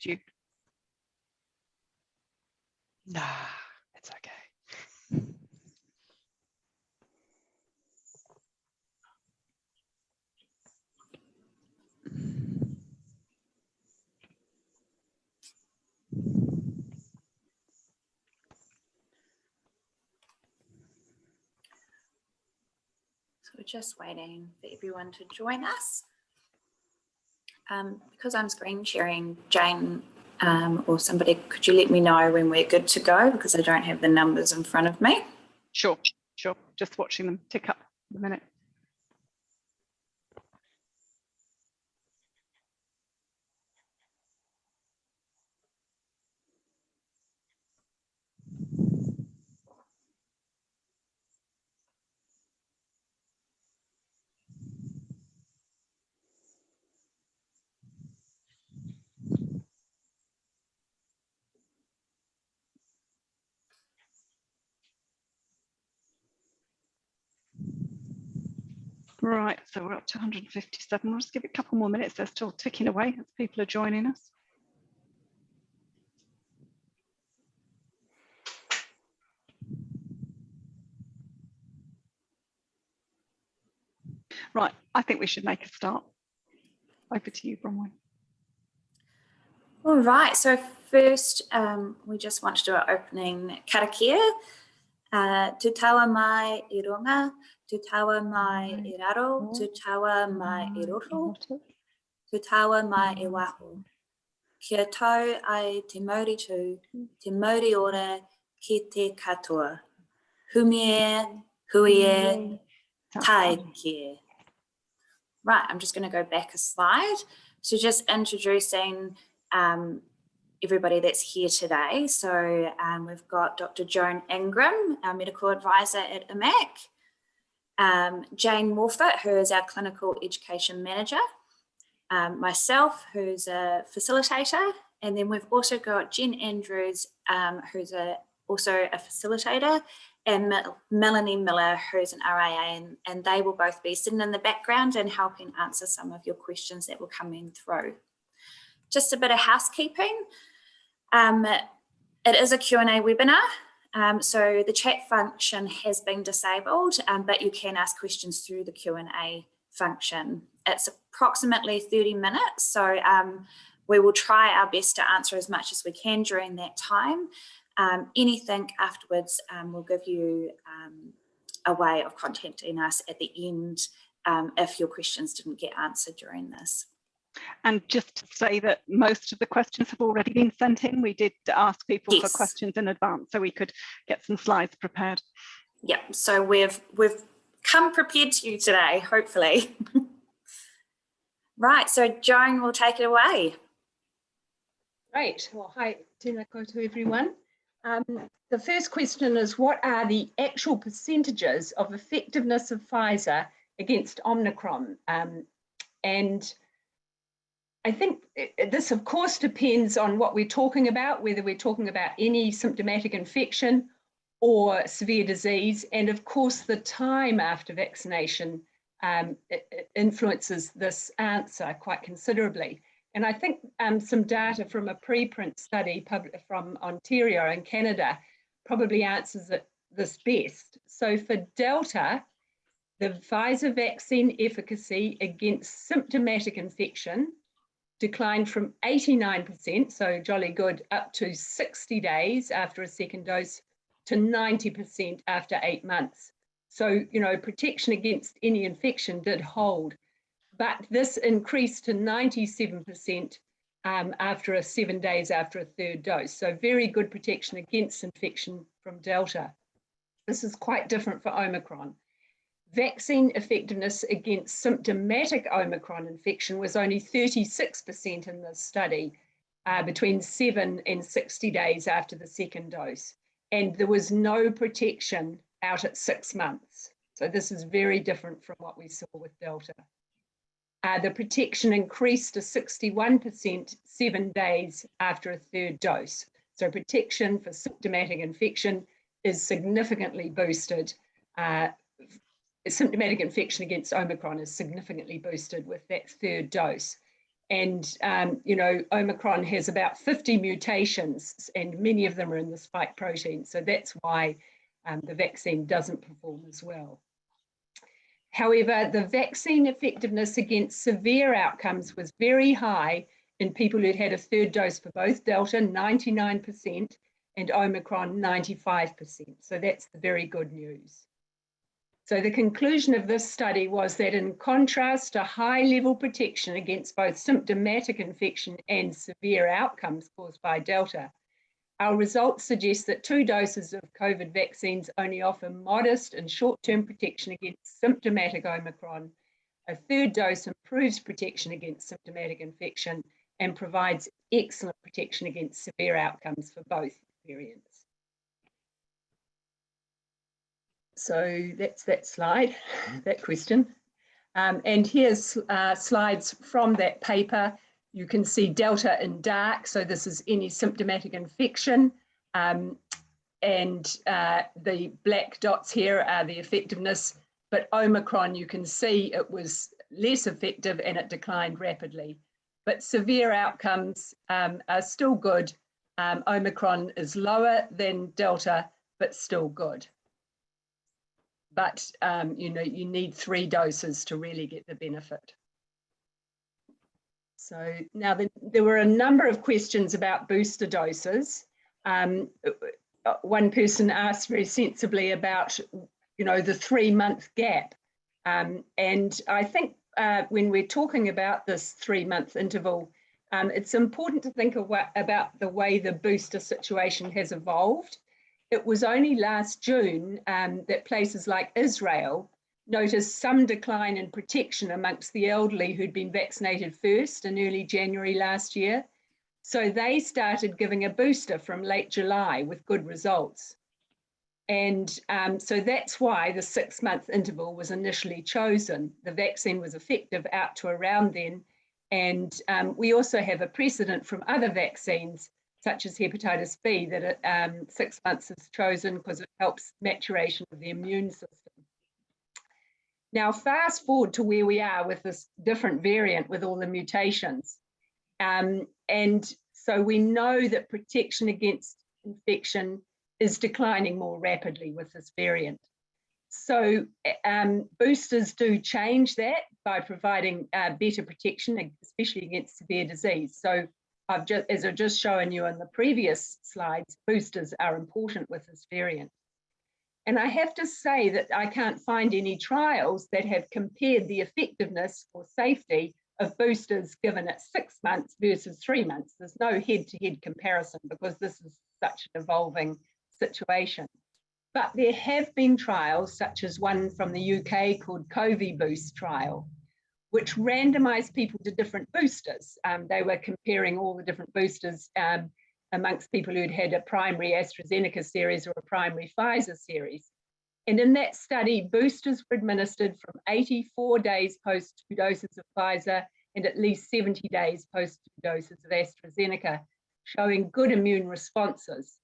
you? Nah, it's okay. So we're just waiting for everyone to join us. Because I'm screen sharing, Jane or somebody, could you let me know when we're good to go, because I don't have the numbers in front of me? Sure. Just watching them tick up in a minute. Right, so we're up to 157. We'll just give it a couple more minutes. They're still ticking away as people are joining us. Right, I think we should make a start. Over to you, Bronwyn. All right, so first we just want to do our opening karakia. Te tawa mai I runga, te tawa mai I raro, te tawa mai I roto, te tawa mai I waho. Kia tau ai te mauri tū, te mauri ora ki te katoa. Humie, huie, tai kia. Right, I'm just going to go back a slide. So just introducing everybody that's here today. So we've got Dr. Joan Ingram, our medical advisor at IMAC, Jane Morfitt, who is our clinical education manager, myself, who's a facilitator, and then we've also got Jen Andrews, who's also a facilitator, and Melanie Miller, who's an RIA, and they will both be sitting in the background and helping answer some of your questions that will come in through. Just a bit of housekeeping. It is a Q&A webinar, so the chat function has been disabled, but you can ask questions through the Q&A function. It's approximately 30 minutes, so we will try our best to answer as much as we can during that time. Anything afterwards, we'll give you a way of contacting us at the end if your questions didn't get answered during this. And just to say that most of the questions have already been sent in. We did ask people for questions in advance so we could get some slides prepared. Yeah, so we've come prepared to you today, hopefully. Right, so Joan will take it away. Great. Well, hi, tēnā koutou everyone. The first question is, what are the actual percentages of effectiveness of Pfizer against Omicron? And I think this, of course, depends on what we're talking about, whether we're talking about any symptomatic infection or severe disease. And of course, the time after vaccination it influences this answer quite considerably. And I think some data from a preprint study from Ontario in Canada probably answers this best. So for Delta, the Pfizer vaccine efficacy against symptomatic infection declined from 89%, so jolly good, up to 60 days after a second dose to 90% after 8 months. So, you know, protection against any infection did hold, but this increased to 97% after 7 days after a third dose. So very good protection against infection from Delta. This is quite different for Omicron. Vaccine effectiveness against symptomatic Omicron infection was only 36% in this study between 7 and 60 days after the second dose. And there was no protection out at 6 months. So this is very different from what we saw with Delta. The protection increased to 61% 7 days after a third dose. So protection for symptomatic infection is significantly boosted. Symptomatic infection against Omicron is significantly boosted with that third dose. And, you know, Omicron has about 50 mutations and many of them are in the spike protein. So that's why the vaccine doesn't perform as well. However, the vaccine effectiveness against severe outcomes was very high in people who'd had a third dose for both Delta, 99%, and Omicron, 95%. So that's the very good news. So the conclusion of this study was that in contrast to high level protection against both symptomatic infection and severe outcomes caused by Delta, our results suggest that 2 doses of COVID vaccines only offer modest and short-term protection against symptomatic Omicron. A third dose improves protection against symptomatic infection and provides excellent protection against severe outcomes for both variants. So that's that slide, that question. And here's slides from that paper. You can see Delta in dark, so this is any symptomatic infection. And the black dots here are the effectiveness, but Omicron, you can see it was less effective and it declined rapidly. But severe outcomes are still good. Omicron is lower than Delta, but still good. But you know, you need 3 doses to really get the benefit. So now there were a number of questions about booster doses. One person asked very sensibly about, you know, the 3-month gap. And I think when we're talking about this 3-month interval, it's important to think about the way the booster situation has evolved. It was only last June that places like Israel noticed some decline in protection amongst the elderly who'd been vaccinated first in early January last year. So they started giving a booster from late July with good results. And so that's why the 6-month interval was initially chosen. The vaccine was effective out to around then. And we also have a precedent from other vaccines such as hepatitis B, that 6 months is chosen because it helps maturation of the immune system. Now, fast forward to where we are with this different variant with all the mutations. And so we know that protection against infection is declining more rapidly with this variant. So boosters do change that by providing better protection, especially against severe disease. So as I've just shown you in the previous slides, boosters are important with this variant. And I have to say that I can't find any trials that have compared the effectiveness or safety of boosters given at 6 months versus 3 months. There's no head-to-head comparison because this is such an evolving situation. But there have been trials, such as one from the UK called COVID Boost trial, which randomized people to different boosters. They were comparing all the different boosters amongst people who'd had a primary AstraZeneca series or a primary Pfizer series. And in that study, boosters were administered from 84 days post 2 doses of Pfizer and at least 70 days post 2 doses of AstraZeneca, showing good immune responses.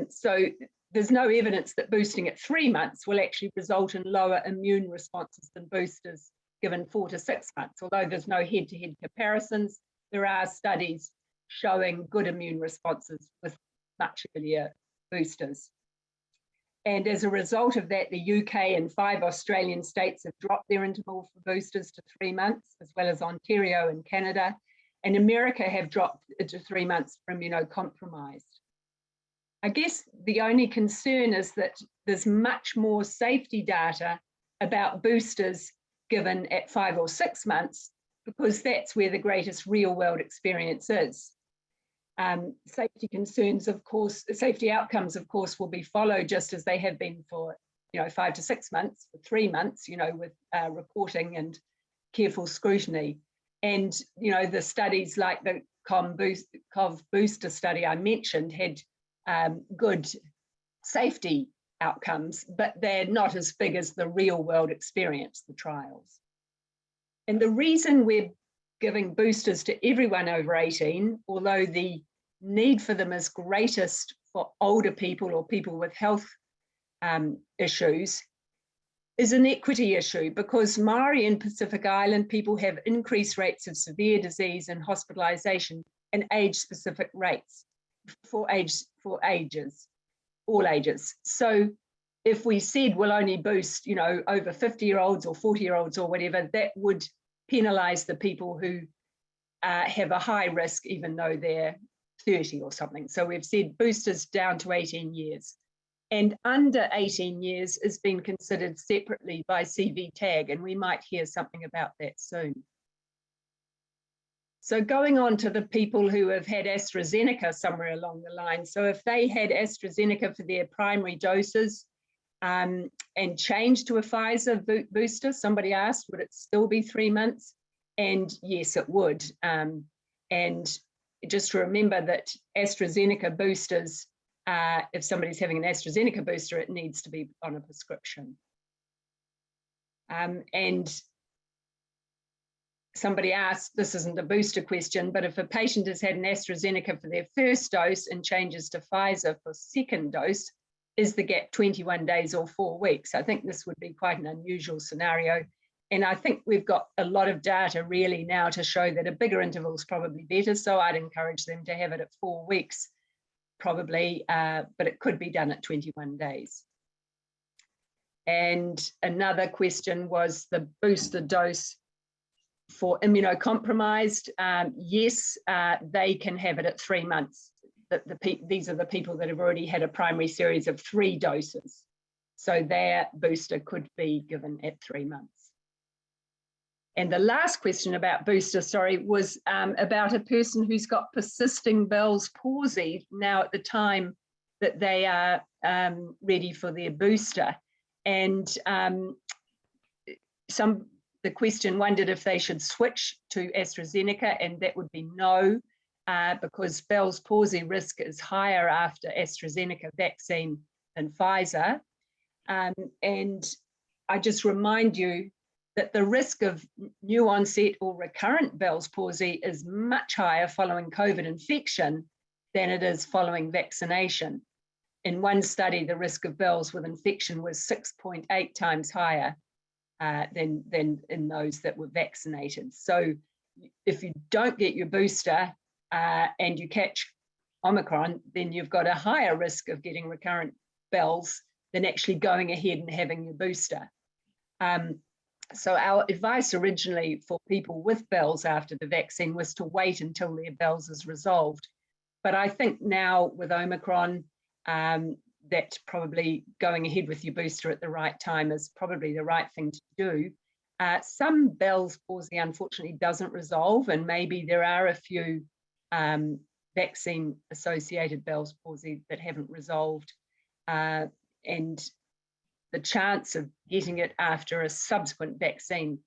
So there's no evidence that boosting at 3 months will actually result in lower immune responses than boosters given 4 to 6 months. Although there's no head-to-head comparisons, there are studies showing good immune responses with much earlier boosters. And as a result of that, the UK and 5 Australian states have dropped their interval for boosters to 3 months, as well as Ontario and Canada. And America have dropped it to 3 months for immunocompromised. I guess the only concern is that there's much more safety data about boosters given at 5 or 6 months, because that's where the greatest real world experience is. Safety concerns, of course, safety outcomes, of course, will be followed just as they have been for, 5 to 6 months, for 3 months, with reporting and careful scrutiny. And, the studies like the COV booster study I mentioned had good safety outcomes, but they're not as big as the real world experience, the trials. And the reason we're giving boosters to everyone over 18, although the need for them is greatest for older people or people with health issues, is an equity issue, because Maori and Pacific Island people have increased rates of severe disease and hospitalization and age-specific rates for ages, all ages. So if we said we'll only boost, you know, over 50-year-olds or 40-year-olds or whatever, that would penalize the people who have a high risk, even though they're 30 or something. So we've said boosters down to 18 years. And under 18 years is being considered separately by CV tag, and we might hear something about that soon. So going on to the people who have had AstraZeneca somewhere along the line. So if they had AstraZeneca for their primary doses and changed to a Pfizer booster, somebody asked, would it still be 3 months? And yes, it would. And just to remember that AstraZeneca boosters, if somebody's having an AstraZeneca booster, it needs to be on a prescription. And somebody asked, this isn't a booster question, but if a patient has had an AstraZeneca for their first dose and changes to Pfizer for second dose, is the gap 21 days or 4 weeks? I think this would be quite an unusual scenario. And I think we've got a lot of data really now to show that a bigger interval is probably better. So I'd encourage them to have it at 4 weeks, probably, but it could be done at 21 days. And another question was the booster dose for immunocompromised. Yes, they can have it at 3 months. These are the people that have already had a primary series of 3 doses. So their booster could be given at 3 months. And the last question about booster, was about a person who's got persisting Bell's palsy now at the time that they are ready for their booster. And the question wondered if they should switch to AstraZeneca, and that would be no, because Bell's palsy risk is higher after AstraZeneca vaccine than Pfizer. And I just remind you that the risk of new onset or recurrent Bell's palsy is much higher following COVID infection than it is following vaccination. In one study, the risk of Bell's with infection was 6.8 times higher than in those that were vaccinated. So if you don't get your booster and you catch Omicron, then you've got a higher risk of getting recurrent Bell's than actually going ahead and having your booster. So our advice originally for people with Bell's after the vaccine was to wait until their Bell's is resolved. But I think now with Omicron, that probably going ahead with your booster at the right time is probably the right thing to do. Some Bell's palsy unfortunately doesn't resolve, and maybe there are a few vaccine-associated Bell's palsy that haven't resolved. And the chance of getting it after a subsequent vaccine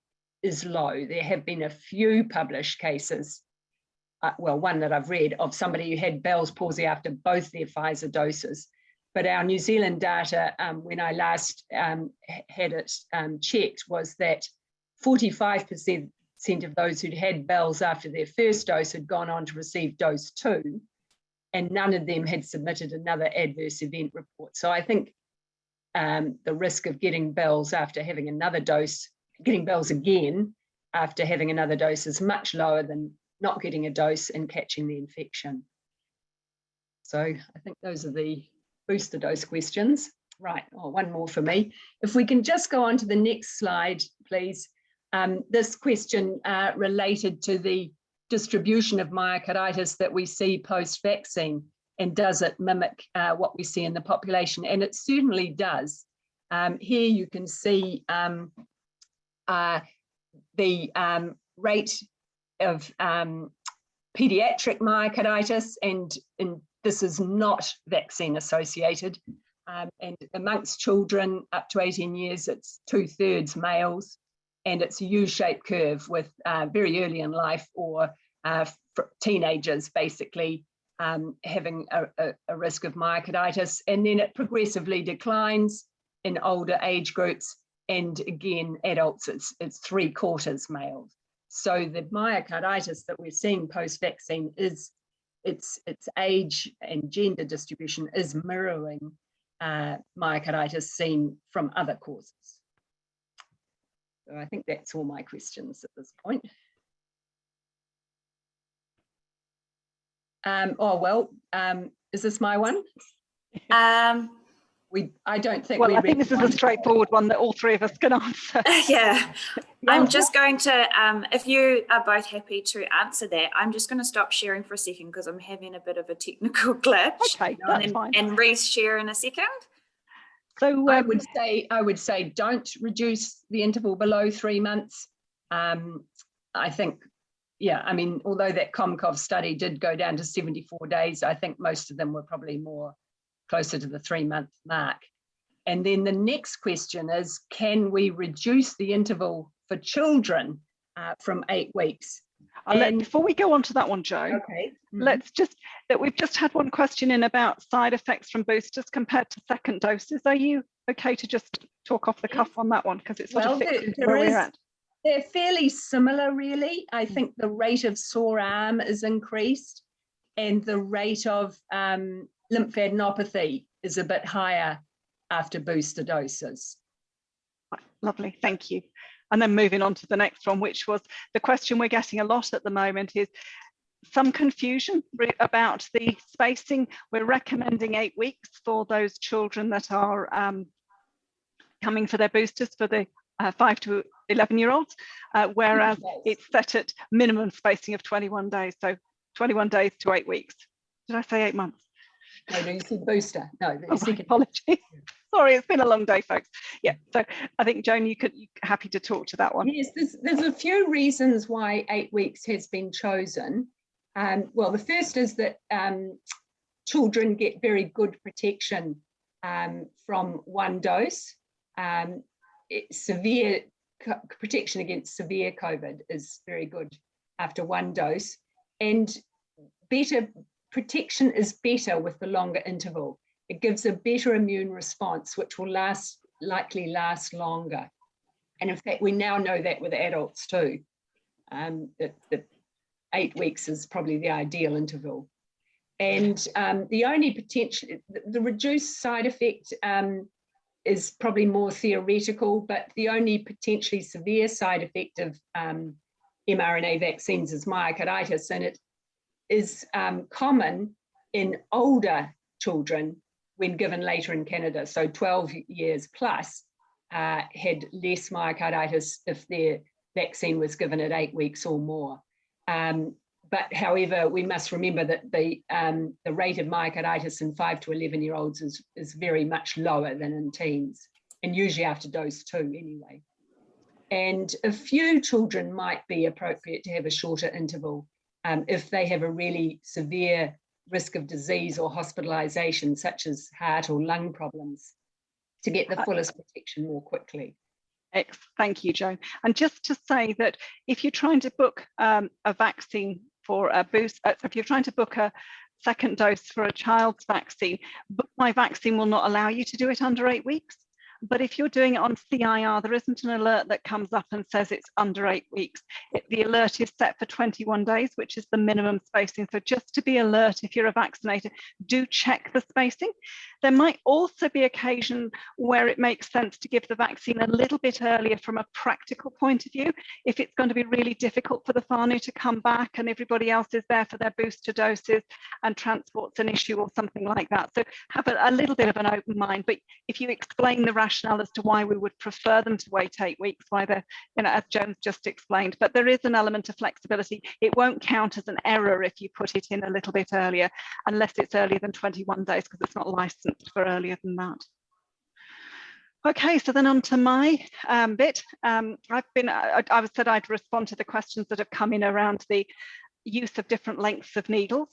is low. There have been a few published cases, well, one that I've read, of somebody who had Bell's palsy after both their Pfizer doses. But our New Zealand data, when I last had it checked, was that 45% of those who'd had Bell's after their first dose had gone on to receive dose 2, and none of them had submitted another adverse event report. So I think the risk of getting Bell's after having another dose, getting Bell's again after having another dose, is much lower than not getting a dose and catching the infection. So I think those are the booster dose questions. Right, one more for me. If we can just go on to the next slide, please. This question related to the distribution of myocarditis that we see post-vaccine, and does it mimic what we see in the population? And it certainly does. Here you can see the rate of pediatric myocarditis, and this is not vaccine associated. And amongst children up to 18 years, it's 2/3 males, and it's a U-shaped curve with very early in life or teenagers basically having a risk of myocarditis, and then it progressively declines in older age groups, and again, adults, it's 3/4 males. So the myocarditis that we're seeing post-vaccine is its age and gender distribution is mirroring myocarditis seen from other causes. So I think that's all my questions at this point. Is this my one? I don't think. Well, I think this is a straightforward one that all three of us can answer. Yeah. I'm just going to, if you are both happy to answer that, I'm just going to stop sharing for a second because I'm having a bit of a technical glitch. Okay, that's fine. And re-share in a second. So I would say don't reduce the interval below 3 months. I think, yeah, I mean, although that Comcov study did go down to 74 days, I think most of them were probably more closer to the 3-month mark. And then the next question is, can we reduce the interval for children from 8 weeks? Before we go on to that one, Jo, okay. Let's we've just had one question in about side effects from boosters compared to second doses. Are you okay to just talk off the cuff on that one? Because it's sort of fits into where we're at. They're fairly similar, really. I think the rate of sore arm is increased and the rate of lymphadenopathy is a bit higher after booster doses. Lovely, thank you. And then moving on to the next one, which was the question we're getting a lot at the moment, is some confusion about the spacing. We're recommending 8 weeks for those children that are coming for their boosters for the 5 to 11-year-olds, whereas it's set at minimum spacing of 21 days. So 21 days to 8 weeks. Did I say 8 months? No, you said booster. No, right, apologies. Sorry, it's been a long day, folks. Yeah, so I think, Joan, you're happy to talk to that one. Yes, there's a few reasons why 8 weeks has been chosen. Well, the first is that children get very good protection from one dose. Severe protection against severe COVID is very good after one dose, and better protection is better with the longer interval. It gives a better immune response, which will likely last longer. And in fact, we now know that with adults too, that 8 weeks is probably the ideal interval. And the only potential, the reduced side effect is probably more theoretical, but the only potentially severe side effect of mRNA vaccines is myocarditis, and it is common in older children when given later in Canada. So 12 years plus had less myocarditis if their vaccine was given at 8 weeks or more. But however, we must remember that the rate of myocarditis in 5 to 11-year-olds is very much lower than in teens, and usually after dose 2 anyway. And a few children might be appropriate to have a shorter interval if they have a really severe risk of disease or hospitalization, such as heart or lung problems, to get the fullest protection more quickly. Thank you, Joan. And just to say that if you're trying to book a vaccine for a boost, if you're trying to book a second dose for a child's vaccine, Book My Vaccine will not allow you to do it under 8 weeks. But if you're doing it on CIR, there isn't an alert that comes up and says it's under 8 weeks. The alert is set for 21 days, which is the minimum spacing. So just to be alert, if you're a vaccinator, do check the spacing. There might also be occasion where it makes sense to give the vaccine a little bit earlier from a practical point of view. If it's going to be really difficult for the whānau to come back and everybody else is there for their booster doses and transport's an issue or something like that. So have a little bit of an open mind. But if you explain the rationale as to why we would prefer them to wait 8 weeks, why they're, as Joan's just explained, but there is an element of flexibility. It won't count as an error if you put it in a little bit earlier, unless it's earlier than 21 days, because it's not licensed for earlier than that. Okay, so then on to my bit. I said I'd respond to the questions that have come in around the use of different lengths of needles.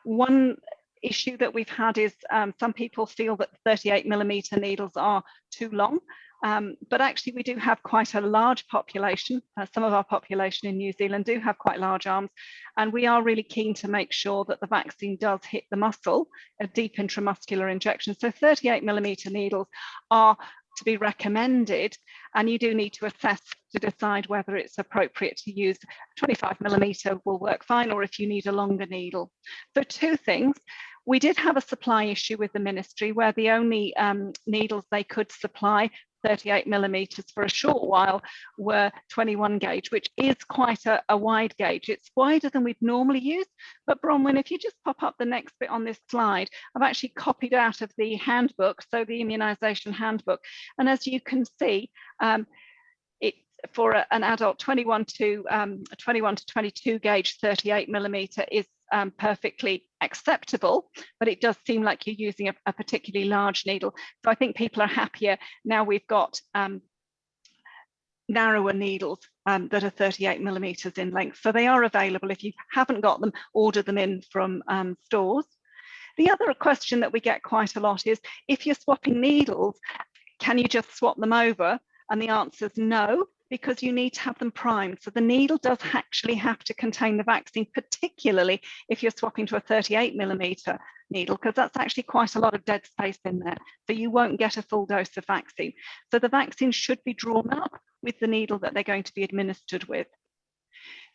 One issue that we've had is some people feel that 38mm needles are too long, but actually we do have quite a large population. Some of our population in New Zealand do have quite large arms, and we are really keen to make sure that the vaccine does hit the muscle, a deep intramuscular injection. So 38mm needles are to be recommended, and you do need to assess to decide whether it's appropriate to use 25mm will work fine, or if you need a longer needle. So two things. We did have a supply issue with the ministry where the only needles they could supply 38 millimeters for a short while were 21 gauge, which is quite a wide gauge. It's wider than we'd normally use. But Bronwyn, if you just pop up the next bit on this slide, I've actually copied out of the handbook, so the immunization handbook. And as you can see, it for an adult 21 to 22 gauge 38 millimeter is perfectly acceptable, but it does seem like you're using a particularly large needle. So I think people are happier now we've got narrower needles that are 38 millimeters in length. So they are available. If you haven't got them, order them in from stores. The other question that we get quite a lot is, if you're swapping needles, can you just swap them over? And the answer is no, because you need to have them primed. So the needle does actually have to contain the vaccine, particularly if you're swapping to a 38 millimeter needle, because that's actually quite a lot of dead space in there. So you won't get a full dose of vaccine. So the vaccine should be drawn up with the needle that they're going to be administered with.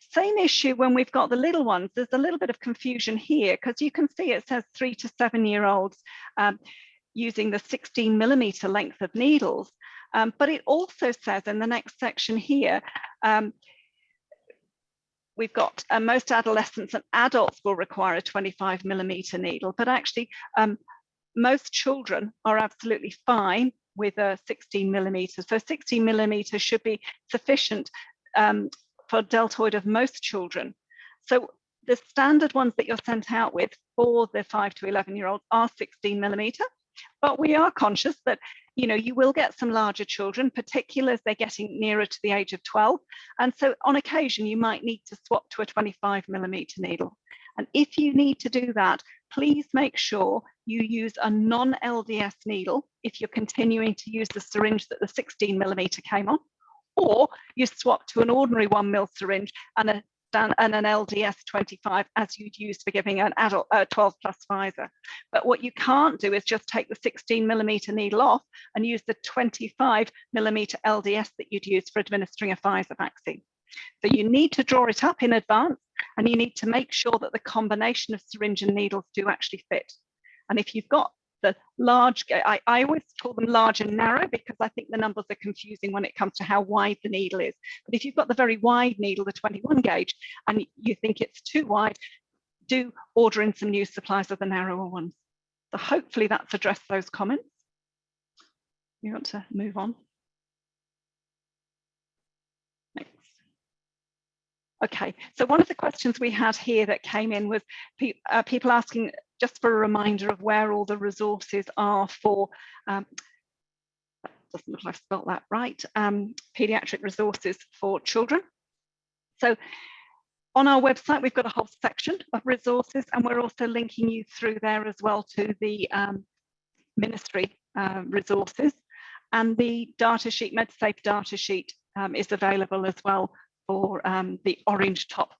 Same issue when we've got the little ones. There's a little bit of confusion here, because you can see it says 3 to 7 year olds using the 16 millimeter length of needles. But it also says in the next section here, we've got most adolescents and adults will require a 25 millimeter needle, but actually most children are absolutely fine with a 16 millimeter. So 16 millimeters should be sufficient for deltoid of most children. So the standard ones that you're sent out with for the 5 to 11 year olds are 16 millimeter. But we are conscious that, you know, you will get some larger children, particularly as they're getting nearer to the age of 12. And so on occasion, you might need to swap to a 25 millimeter needle. And if you need to do that, please make sure you use a non-LDS needle if you're continuing to use the syringe that the 16 millimeter came on, or you swap to an ordinary 1 ml syringe and an LDS 25 as you'd use for giving an adult 12 plus Pfizer. But what you can't do is just take the 16 millimeter needle off and use the 25 millimeter LDS that you'd use for administering a Pfizer vaccine. So you need to draw it up in advance, and you need to make sure that the combination of syringe and needles do actually fit. And if you've got the large, I always call them large and narrow, because I think the numbers are confusing when it comes to how wide the needle is. But if you've got the very wide needle, the 21 gauge, and you think it's too wide, do order in some new supplies of the narrower ones. So hopefully that's addressed those comments. You want to move on? Next. Okay, so one of the questions we had here that came in was people asking just for a reminder of where all the resources are for, doesn't look like I've spelled that right, pediatric resources for children. So on our website, we've got a whole section of resources, and we're also linking you through there as well to the ministry resources. And the data sheet, MedSafe data sheet, is available as well for the orange top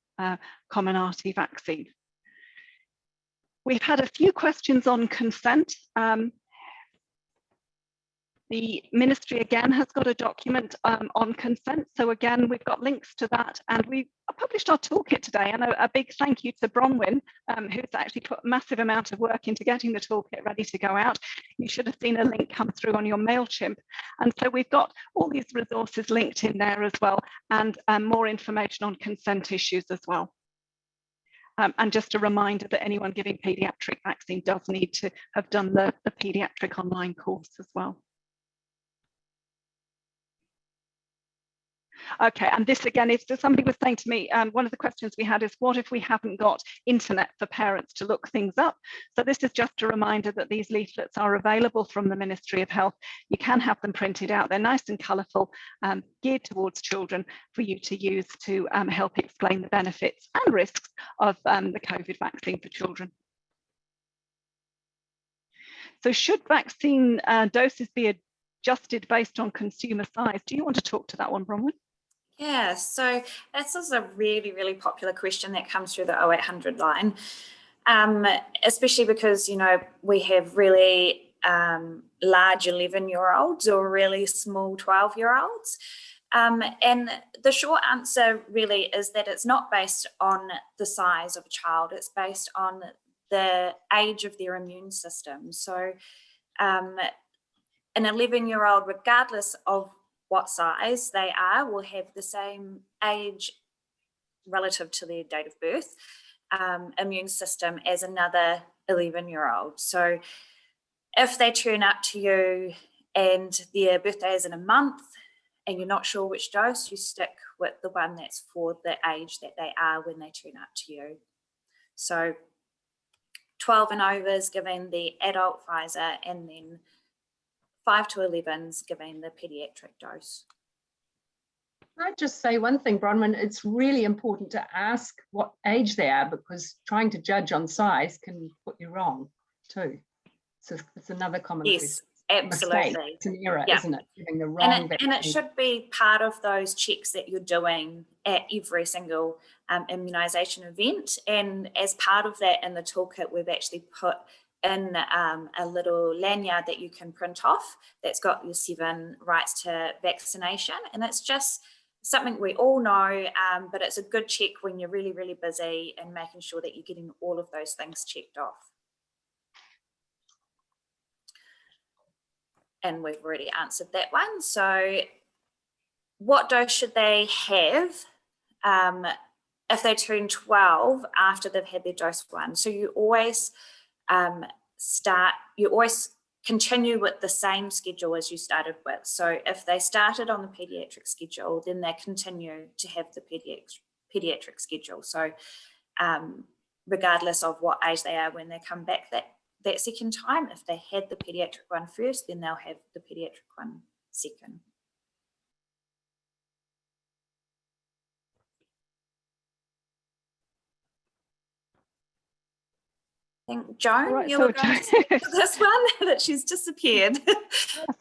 Comirnaty vaccine. We've had a few questions on consent. The ministry again has got a document on consent. So again, we've got links to that, and we published our toolkit today. And a big thank you to Bronwyn, who's actually put a massive amount of work into getting the toolkit ready to go out. You should have seen a link come through on your MailChimp. And so we've got all these resources linked in there as well, and more information on consent issues as well. And just a reminder that anyone giving pediatric vaccine does need to have done the pediatric online course as well. Okay, and this again, if somebody was saying to me, one of the questions we had is, what if we haven't got internet for parents to look things up? So this is just a reminder that these leaflets are available from the Ministry of Health. You can have them printed out. They're nice and colourful, geared towards children for you to use to help explain the benefits and risks of the COVID vaccine for children. So should vaccine doses be adjusted based on consumer size? Do you want to talk to that one, Bronwyn? Yeah, so this is a really, really popular question that comes through the 0800 line, especially because, you know, we have really large 11-year-olds or really small 12-year-olds. And the short answer really is that it's not based on the size of a child, it's based on the age of their immune system. So an 11-year-old, regardless of what size they are, will have the same age relative to their date of birth immune system as another 11-year-old. So if they turn up to you and their birthday is in a month and you're not sure which dose, you stick with the one that's for the age that they are when they turn up to you. So 12 and over is giving the adult Pfizer, and then 5 to 11 is giving the pediatric dose. I'd just say one thing, Bronwyn, it's really important to ask what age they are, because trying to judge on size can put you wrong too. So it's another common Yes, absolutely. mistake. It's an error, Yeah. isn't it? Giving the wrong and it should be part of those checks that you're doing at every single immunisation event. And as part of that, in the toolkit, we've actually put in a little lanyard that you can print off that's got your 7 rights to vaccination. And it's just something we all know, but it's a good check when you're really, really busy and making sure that you're getting all of those things checked off. And we've already answered that one. So what dose should they have if they turn 12 after they've had their dose 1? So you always continue with the same schedule as you started with. So if they started on the pediatric schedule, then they continue to have the pediatric schedule. So regardless of what age they are when they come back that second time, if they had the pediatric one first, then they'll have the pediatric one second. I think Joan, Right, you so were going to say this one that she's disappeared.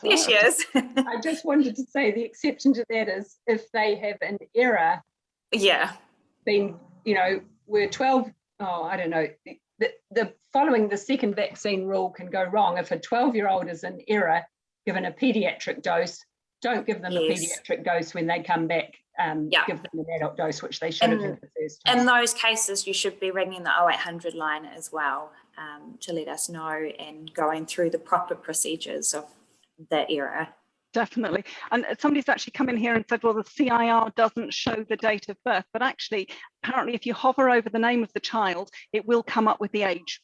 There she is. I just wanted to say the exception to that is if they have an error. Yeah. Being, we're 12, I don't know, the following the second vaccine rule can go wrong. If a 12-year-old is in error given a pediatric dose, don't give them a pediatric dose when they come back. Give them an adult dose, which they should have had the first time. In those cases, you should be ringing the 0800 line as well to let us know and going through the proper procedures of that error. Definitely. And somebody's actually come in here and said, well, the CIR doesn't show the date of birth, but actually, apparently, if you hover over the name of the child, it will come up with the age.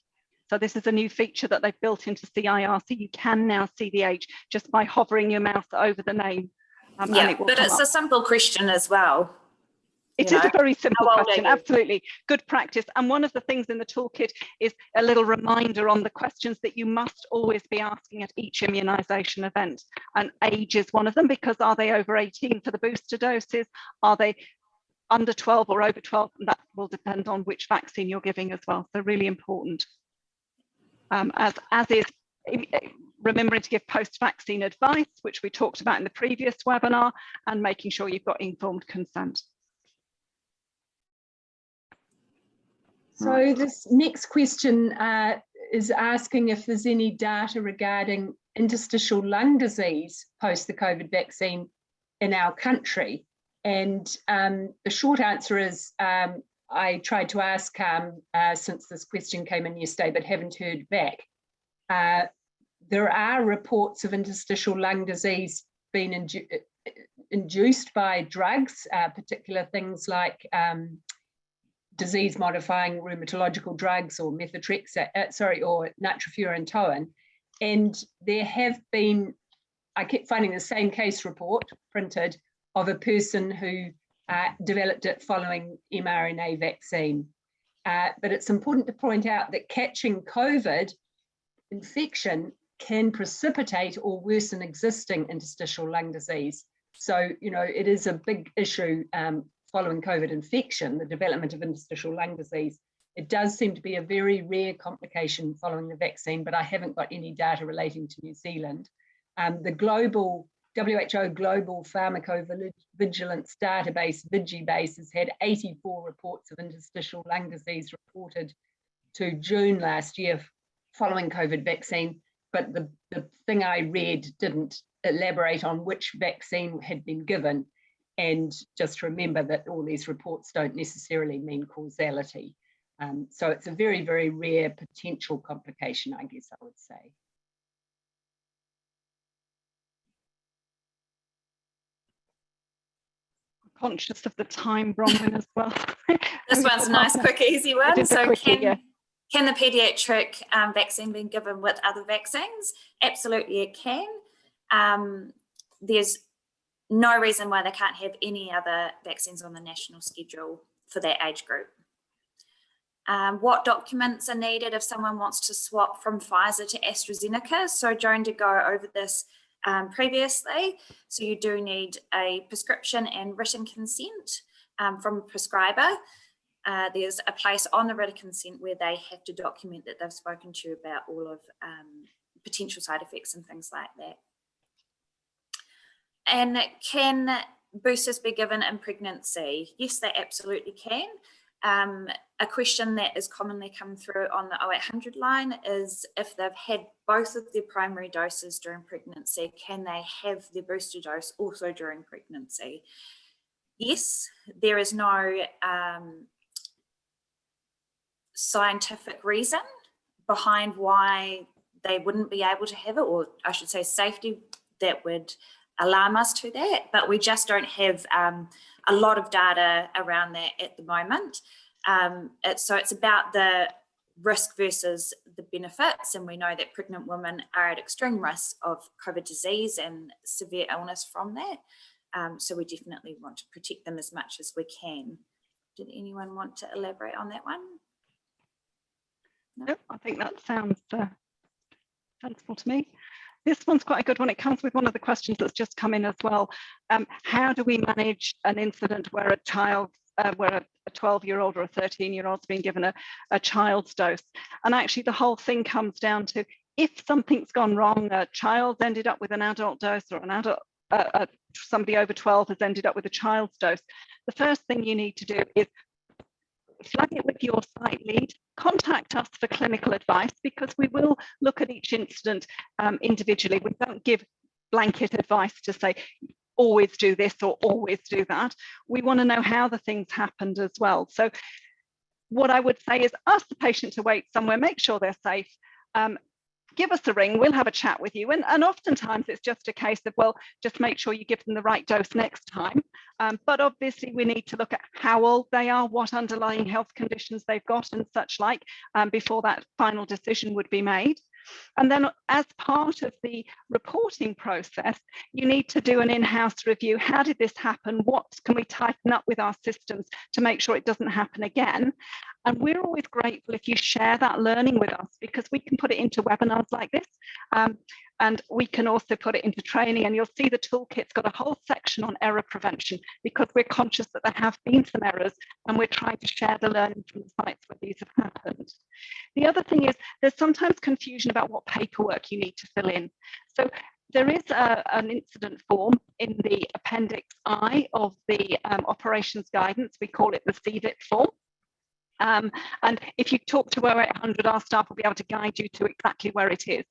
So this is a new feature that they've built into CIR. So you can now see the age just by hovering your mouse over the name. But it's a simple question as well. It is a very simple question, absolutely. Good practice. And one of the things in the toolkit is a little reminder on the questions that you must always be asking at each immunisation event. And age is one of them, because are they over 18 for the booster doses? Are they under 12 or over 12? And that will depend on which vaccine you're giving as well. So really important. As is remembering to give post-vaccine advice, which we talked about in the previous webinar, and making sure you've got informed consent. So this next question is asking if there's any data regarding interstitial lung disease post the COVID vaccine in our country. And the short answer is I tried to ask since this question came in yesterday, but haven't heard back. There are reports of interstitial lung disease being induced by drugs, particular things like disease-modifying rheumatological drugs or methotrexate, or nitrofurantoin. And there have been, I kept finding the same case report printed of a person who developed it following mRNA vaccine. But it's important to point out that catching COVID infection can precipitate or worsen existing interstitial lung disease. So, it is a big issue following COVID infection, the development of interstitial lung disease. It does seem to be a very rare complication following the vaccine, but I haven't got any data relating to New Zealand. The global WHO Global Pharmacovigilance Database, VIGI-base, has had 84 reports of interstitial lung disease reported to June last year following COVID vaccine, but the thing I read didn't elaborate on which vaccine had been given. And just remember that all these reports don't necessarily mean causality. So it's a very, very rare potential complication, I guess I would say. Conscious of the time, Bronwyn, as well. This one's a nice, quick, easy one. So quickie, can the pediatric vaccine be given with other vaccines? Absolutely it can. There's no reason why they can't have any other vaccines on the national schedule for that age group. What documents are needed if someone wants to swap from Pfizer to AstraZeneca? So Joan did go over this previously. So you do need a prescription and written consent from a prescriber. There's a place on the written consent where they have to document that they've spoken to you about all of potential side effects and things like that. And can boosters be given in pregnancy? Yes, they absolutely can. A question that is commonly come through on the 0800 line is if they've had both of their primary doses during pregnancy, can they have their booster dose also during pregnancy? Yes, there is no scientific reason behind why they wouldn't be able to have it, or I should say safety that would alarm us to that, but we just don't have a lot of data around that at the moment. So it's about the risk versus the benefits, and we know that pregnant women are at extreme risk of COVID disease and severe illness from that. So we definitely want to protect them as much as we can. Did anyone want to elaborate on that one? No, I think that sounds sensible to me. This one's quite a good one. It comes with one of the questions that's just come in as well. How do we manage an incident where a child, where a 12-year-old or a 13-year-old's been given a child's dose? And actually the whole thing comes down to, if something's gone wrong, a child's ended up with an adult dose, or an adult, somebody over 12 has ended up with a child's dose, the first thing you need to do is flag it with your site lead, contact us for clinical advice, because we will look at each incident individually. We don't give blanket advice to say, always do this or always do that. We want to know how the things happened as well. So what I would say is ask the patient to wait somewhere, make sure they're safe. Give us a ring, we'll have a chat with you. And oftentimes it's just a case of, well, just make sure you give them the right dose next time. But obviously we need to look at how old they are, what underlying health conditions they've got and such like, before that final decision would be made. And then as part of the reporting process, you need to do an in-house review. How did this happen? What can we tighten up with our systems to make sure it doesn't happen again? And we're always grateful if you share that learning with us, because we can put it into webinars like this. And we can also put it into training, and you'll see the toolkit's got a whole section on error prevention, because we're conscious that there have been some errors and we're trying to share the learning from the sites where these have happened. The other thing is there's sometimes confusion about what paperwork you need to fill in. So there is an incident form in the Appendix I of the operations guidance. We call it the CVIT form. And if you talk to 0800, our staff will be able to guide you to exactly where it is.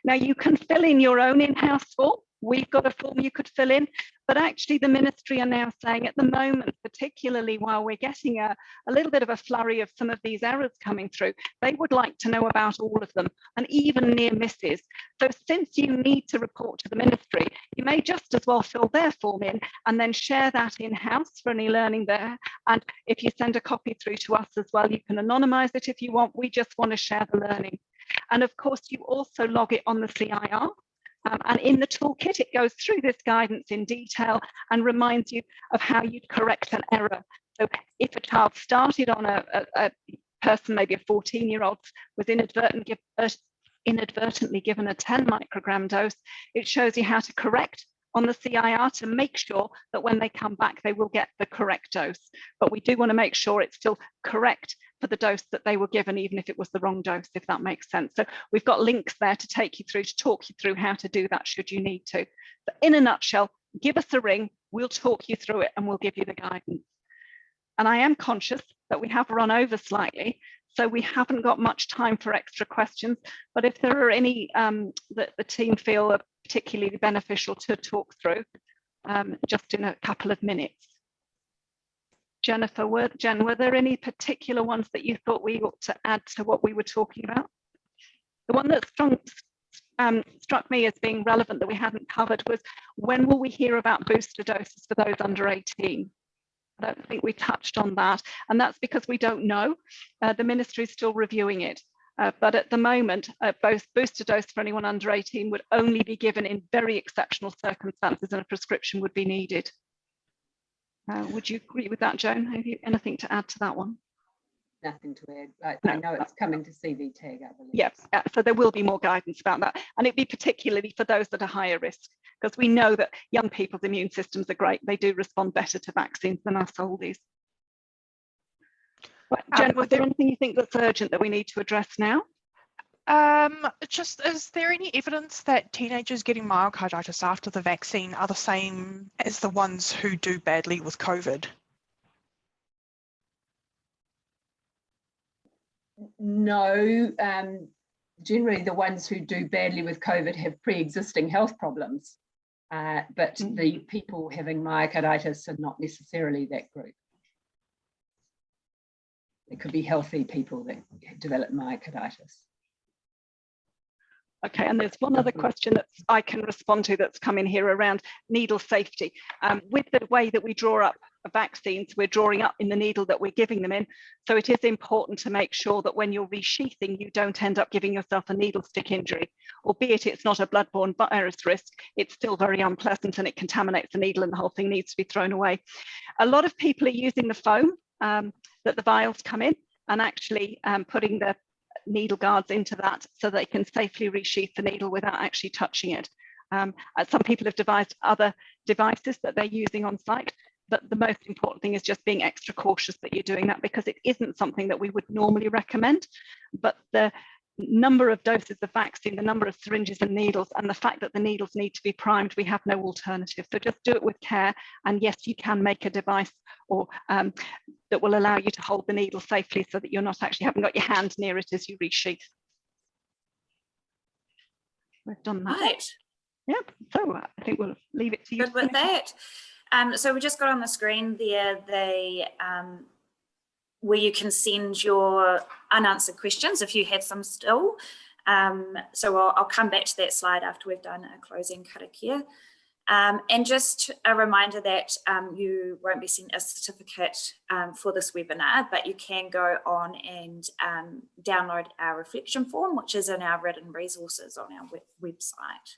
Now, you can fill in your own in-house form. We've got a form you could fill in, but actually the ministry are now saying at the moment, particularly while we're getting a little bit of a flurry of some of these errors coming through, they would like to know about all of them, and even near misses. So since you need to report to the ministry, you may just as well fill their form in and then share that in-house for any learning there. And if you send a copy through to us as well, you can anonymize it if you want. We just want to share the learning. And of course, you also log it on the CIR. And in the toolkit, it goes through this guidance in detail and reminds you of how you'd correct an error. So if a child started on a person, maybe a 14-year-old, was inadvertently given a 10 microgram dose, it shows you how to correct on the CIR to make sure that when they come back, they will get the correct dose. But we do want to make sure it's still correct for the dose that they were given, even if it was the wrong dose, if that makes sense. So we've got links there to take you through, to talk you through how to do that should you need to. But in a nutshell, give us a ring, we'll talk you through it and we'll give you the guidance. And I am conscious that we have run over slightly, so we haven't got much time for extra questions. But if there are any that the team feel are particularly beneficial to talk through, just in a couple of minutes. Jennifer, Jen, were there any particular ones that you thought we ought to add to what we were talking about? The one that struck me as being relevant that we hadn't covered was, when will we hear about booster doses for those under 18? I don't think we touched on that, and that's because we don't know. The ministry is still reviewing it. But at the moment, both booster dose for anyone under 18 would only be given in very exceptional circumstances, and a prescription would be needed. Would you agree with that, Joan? Have you anything to add to that one? Nothing to add. I know it's coming to CV tag, I believe. Yes, so there will be more guidance about that, and it'd be particularly for those that are higher risk, because we know that young people's immune systems are great. They do respond better to vaccines than us oldies. Right, Jen, was there anything you think that's urgent that we need to address now? Just, is there any evidence that teenagers getting myocarditis after the vaccine are the same as the ones who do badly with COVID? No, generally the ones who do badly with COVID have pre-existing health problems, but the people having myocarditis are not necessarily that group. It could be healthy people that develop myocarditis. Okay, and there's one other question that I can respond to that's come in here around needle safety. With the way that we draw up vaccines, we're drawing up in the needle that we're giving them in. So it is important to make sure that when you're resheathing, you don't end up giving yourself a needle stick injury. Albeit it's not a bloodborne virus risk, it's still very unpleasant and it contaminates the needle and the whole thing needs to be thrown away. A lot of people are using the foam that the vials come in, and actually putting the needle guards into that so they can safely resheath the needle without actually touching it. Some people have devised other devices that they're using on site, but the most important thing is just being extra cautious that you're doing that, because it isn't something that we would normally recommend. But the number of doses of vaccine, the number of syringes and needles, and the fact that the needles need to be primed, we have no alternative. So just do it with care. And yes, you can make a device or that will allow you to hold the needle safely so that you're not actually haven't got your hand near it as you resheath. We've done that. Right. Yep. So I think we'll leave it to you. Good with that. So we just got on the screen there where you can send your unanswered questions if you have some still. So I'll come back to that slide after we've done a closing karakia. And just a reminder that you won't be sent a certificate for this webinar, but you can go on and download our reflection form, which is in our written resources on our website.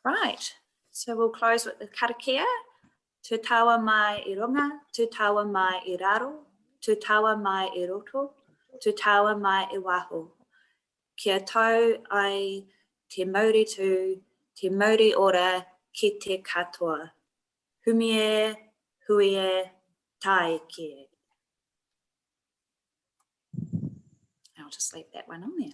Right, so we'll close with the karakia. Te tawa mai I runga, te tawa mai I raro, te tawa mai I roto, te tawa mai I waho. Kia tau ai te mauri tū, te mauri ora ki te katoa. Humie, huie, tai ke. I'll just leave that one on there.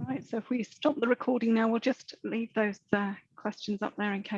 Right, so if we stop the recording now, we'll just leave those questions up there in case